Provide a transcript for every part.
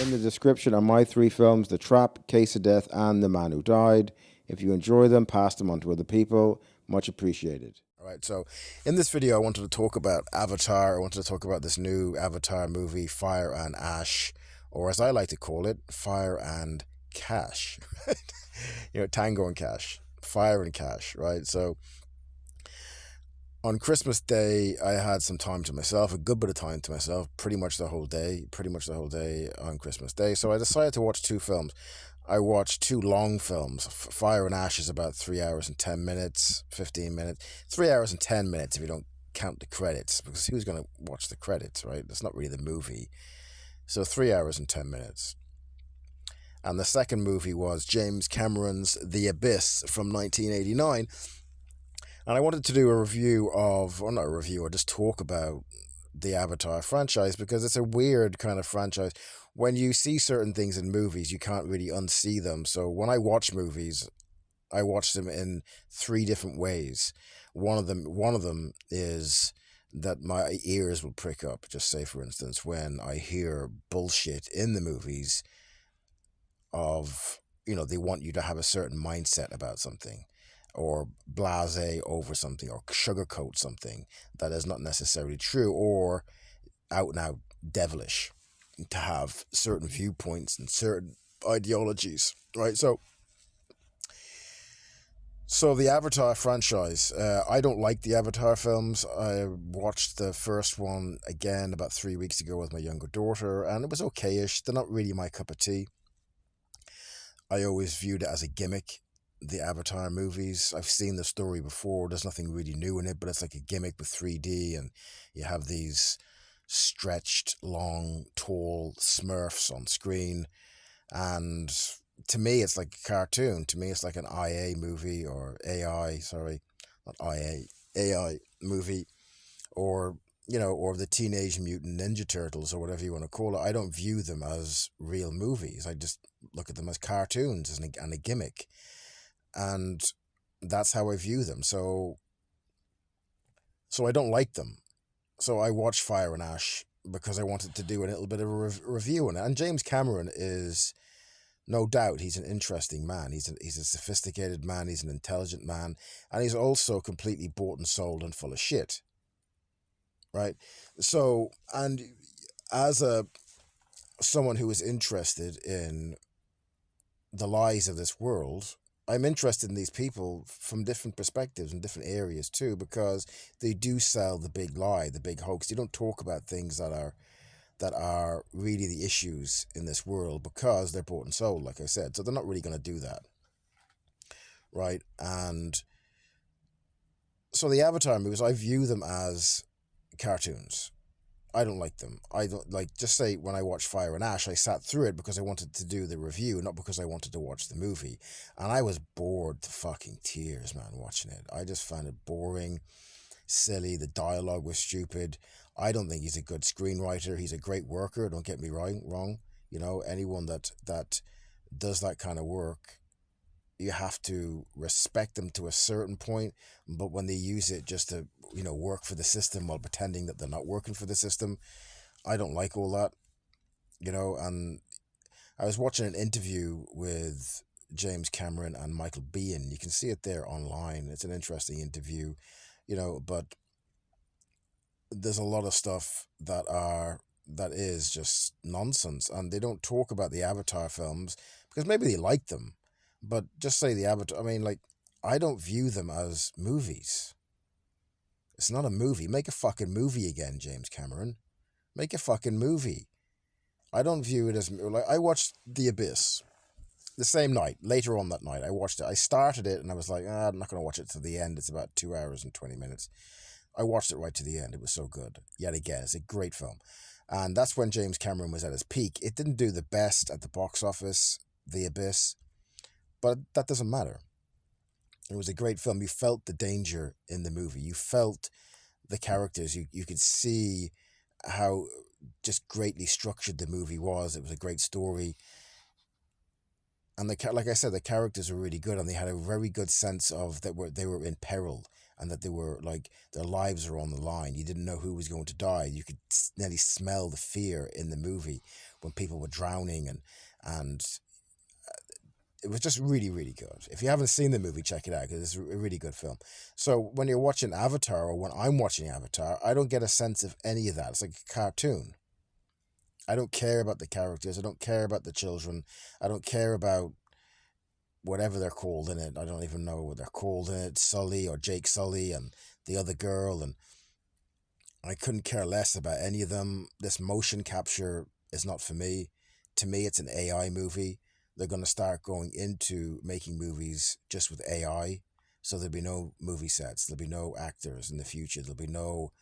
In the description are my three films, The Trap, Case of Death, and The Man Who Died. If you enjoy them, pass them on to other people. Much appreciated. All right, so in this video, I wanted to talk about Avatar. I wanted to talk about this new Avatar movie, Fire and Ash, or as I like to call it, Fire and Cash. Tango and Cash. Fire and Cash, right? So on Christmas Day, I had some time to myself, a good bit of time to myself, pretty much the whole day on Christmas Day. So I decided to watch two films. I watched two long films. Fire and Ash is about 3 hours and 10 minutes, 15 minutes. 3 hours and 10 minutes if you don't count the credits, because who's going to watch the credits, right? That's not really the movie. So 3 hours and 10 minutes. And the second movie was James Cameron's The Abyss from 1989. And I wanted to do a review of, or not a review, or just talk about the Avatar franchise, because it's a weird kind of franchise. When you see certain things in movies, you can't really unsee them. So when I watch movies, I watch them in three different ways. One of them is that my ears will prick up. Just say, for instance, when I hear bullshit in the movies of, they want you to have a certain mindset about something, or blasé over something, or sugarcoat something that is not necessarily true, or out and out devilish, to have certain viewpoints and certain ideologies, right? So the Avatar franchise, I don't like the Avatar films. I watched the first one again about 3 weeks ago with my younger daughter, and it was okay-ish. They're not really my cup of tea. I always viewed it as a gimmick. The Avatar movies, I've seen the story before. There's nothing really new in it, but it's like a gimmick with 3D, and you have these stretched, long, tall Smurfs on screen. And to me, it's like a cartoon. To me, it's like an IA movie, or AI movie, or or the Teenage Mutant Ninja Turtles, or whatever you want to call it. I don't view them as real movies. I just look at them as cartoons and a gimmick. And that's how I view them. So I don't like them. So I watched Fire and Ash because I wanted to do a little bit of a review on it. And James Cameron is, no doubt, he's an interesting man. He's a sophisticated man. He's an intelligent man. And he's also completely bought and sold and full of shit. Right? So, and as someone who is interested in the lies of this world, I'm interested in these people from different perspectives and different areas too, because they do sell the big lie, the big hoax. They don't talk about things that are really the issues in this world, because they're bought and sold, like I said. So they're not really going to do that, right? And so the Avatar movies, I view them as cartoons. I don't like them. I don't like, just say when I watched Fire and Ash, I sat through it because I wanted to do the review, not because I wanted to watch the movie. And I was bored to fucking tears, man, watching it. I just found it boring, silly. The dialogue was stupid. I don't think he's a good screenwriter. He's a great worker. Don't get me wrong. Anyone that does that kind of work, you have to respect them to a certain point. But when they use it just to, work for the system while pretending that they're not working for the system, I don't like all that, and I was watching an interview with James Cameron and Michael Biehn. You can see it there online. It's an interesting interview, but there's a lot of stuff that is just nonsense, and they don't talk about the Avatar films because maybe they like them, but just say the Avatar. I mean, I don't view them as movies. It's not a movie. Make a fucking movie again, James Cameron. Make a fucking movie. I don't view it as, I watched The Abyss the same night. Later on that night, I watched it. I started it and I was like, I'm not going to watch it to the end. It's about 2 hours and 20 minutes. I watched it right to the end. It was so good. Yet again, it's a great film. And that's when James Cameron was at his peak. It didn't do the best at the box office, The Abyss, but that doesn't matter. It was a great film. You felt the danger in the movie. You felt the characters. You could see how just greatly structured the movie was. It was a great story. And like I said, the characters were really good, and they had a very good sense of that they were in peril, and that they were like their lives were on the line. You didn't know who was going to die. You could nearly smell the fear in the movie when people were drowning, and it was just really, really good. If you haven't seen the movie, check it out because it's a really good film. So when you're watching Avatar, or when I'm watching Avatar, I don't get a sense of any of that. It's like a cartoon. I don't care about the characters. I don't care about the children. I don't care about whatever they're called in it. I don't even know what they're called in it. Sully or Jake Sully and the other girl, and I couldn't care less about any of them. This motion capture is not for me. To me, it's an AI movie. They're going to start going into making movies just with AI. So there'll be no movie sets. There'll be no actors in the future. There'll be no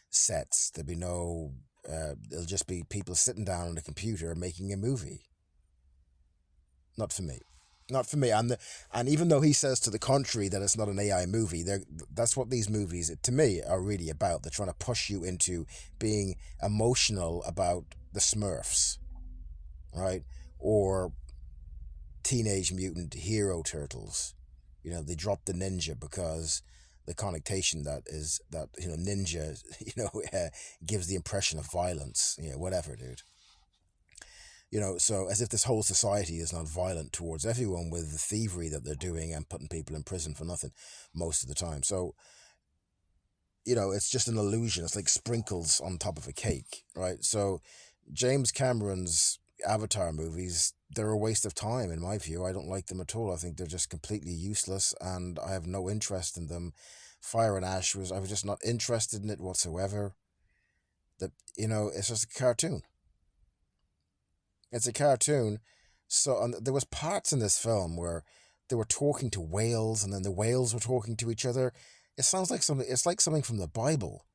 sets. There'll be no. It'll just be people sitting down on a computer making a movie. Not for me. Not for me. And even though he says to the contrary that it's not an AI movie, that's what these movies, to me, are really about. They're trying to push you into being emotional about the Smurfs, right? Or Teenage Mutant Hero Turtles. They dropped the ninja because the connotation that is that ninja gives the impression of violence. Whatever, dude. So as if this whole society is not violent towards everyone with the thievery that they're doing and putting people in prison for nothing most of the time. So, it's just an illusion. It's like sprinkles on top of a cake, right? So James Cameron's Avatar movies, they're a waste of time in my view. I don't like them at all. I think they're just completely useless and I have no interest in them. Fire and Ash I was just not interested in it whatsoever. It's just a cartoon. It's a cartoon. So there was parts in this film where they were talking to whales, and then the whales were talking to each other. It sounds like something. It's like something from the Bible,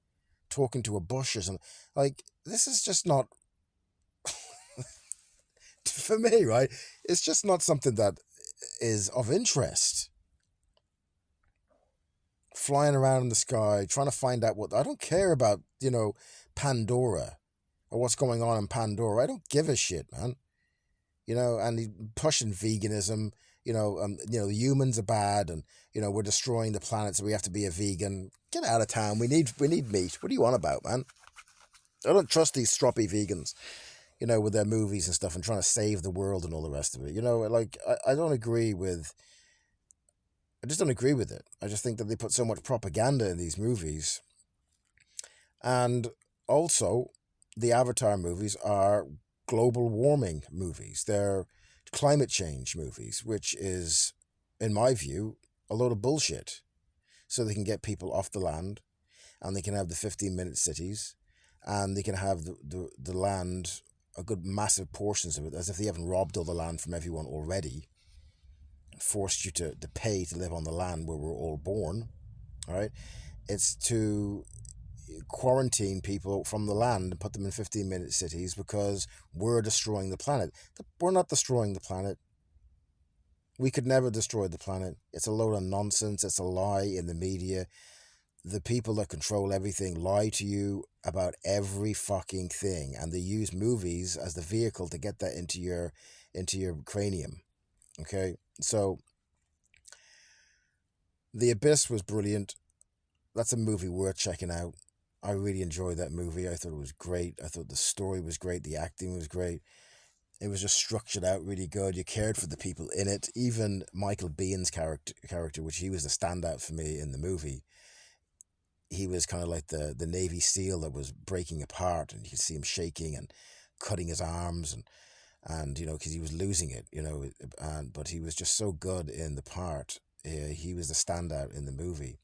talking to a bush or something. Like this is just not for me, right? It's just not something that is of interest. Flying around in the sky, trying to find out what I don't care about. Pandora or what's going on in Pandora. I don't give a shit, man. And he's pushing veganism. The humans are bad, and we're destroying the planet, so we have to be a vegan. Get out of town. We need meat. What do you want about, man? I don't trust these stroppy vegans. With their movies and stuff, and trying to save the world and all the rest of it. Like I don't agree with. I just don't agree with it. I just think that they put so much propaganda in these movies, and also the Avatar movies are global warming movies. They're climate change movies, which is, in my view, a load of bullshit. So they can get people off the land, and they can have the 15-minute cities, and they can have the land, a good massive portions of it, as if they haven't robbed all the land from everyone already, forced you to pay to live on the land where we're all born, all right? It's to quarantine people from the land and put them in 15-minute cities because we're destroying the planet. We're not destroying the planet. We could never destroy the planet. It's a load of nonsense. It's a lie in the media. The people that control everything lie to you about every fucking thing, and they use movies as the vehicle to get that into your cranium. Okay? So The Abyss was brilliant. That's a movie worth checking out. I really enjoyed that movie. I thought it was great. I thought the story was great. The acting was great. It was just structured out really good. You cared for the people in it. Even Michael Biehn's character, which he was the standout for me in the movie. He was kind of like the Navy SEAL that was breaking apart, and you could see him shaking and cutting his arms, and because he was losing it, but he was just so good in the part. He was the standout in the movie.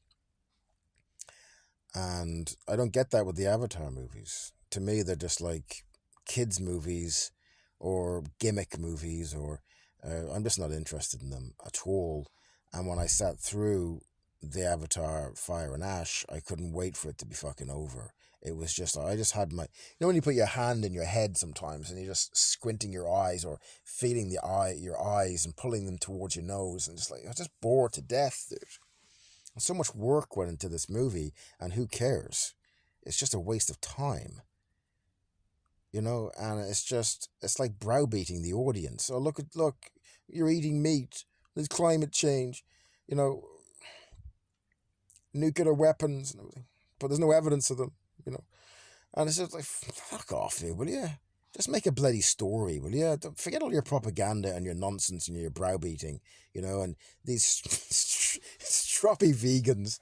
And I don't get that with the Avatar movies. To me, they're just like kids' movies or gimmick movies, or I'm just not interested in them at all. And when I sat through the Avatar Fire and Ash, I couldn't wait for it to be fucking over. It was just, I just had when you put your hand in your head sometimes and you're just squinting your eyes or feeling your eyes and pulling them towards your nose, and just like, I was just bored to death, dude. So much work went into this movie, and who cares? It's just a waste of time, and it's like browbeating the audience. Oh, look, you're eating meat. There's climate change, you know. nuclear weapons and everything, but there's no evidence of them, you know. And it's just like, fuck off, dude, will you? Just make a bloody story, will you? Forget all your propaganda and your nonsense and your browbeating, and these stroppy vegans,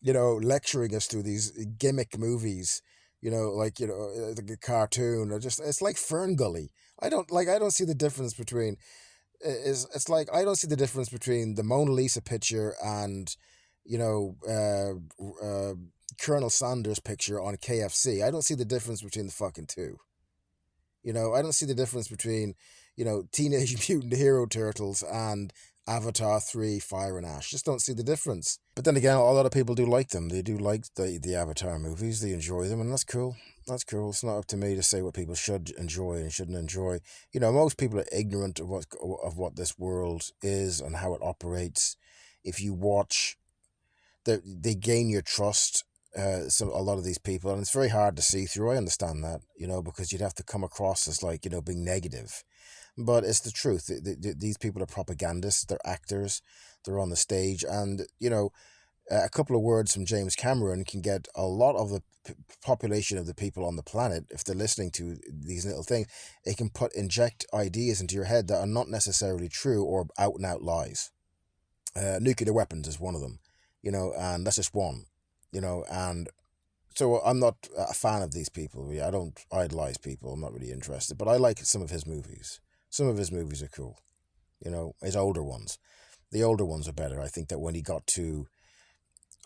lecturing us through these gimmick movies, like a cartoon, or just, it's like Fern Gully. I don't see the difference between, it's like, I don't see the difference between the Mona Lisa picture and, you know, Colonel Sanders picture on KFC. I don't see the difference between the fucking two. I don't see the difference between, Teenage Mutant Hero Turtles and Avatar 3 Fire and Ash. Just don't see the difference. But then again, a lot of people do like them. They do like the Avatar movies. They enjoy them, and that's cool. That's cool. It's not up to me to say what people should enjoy and shouldn't enjoy. Most people are ignorant of what this world is and how it operates. If you watch, they gain your trust. A lot of these people, and it's very hard to see through. I understand that, because you'd have to come across as like, being negative, but it's the truth. These people are propagandists. They're actors. They're on the stage, and a couple of words from James Cameron can get a lot of the population of the people on the planet, if they're listening to these little things, it can inject ideas into your head that are not necessarily true or out and out lies. Nuclear weapons is one of them, and that's just one. And so I'm not a fan of these people. I don't idolize people. I'm not really interested, but I like some of his movies. Some of his movies are cool. His older ones. The older ones are better. I think that when he got to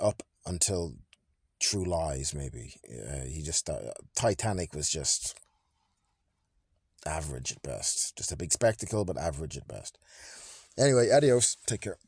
up until True Lies, maybe he just Titanic was just average at best. Just a big spectacle, but average at best. Anyway, adios. Take care.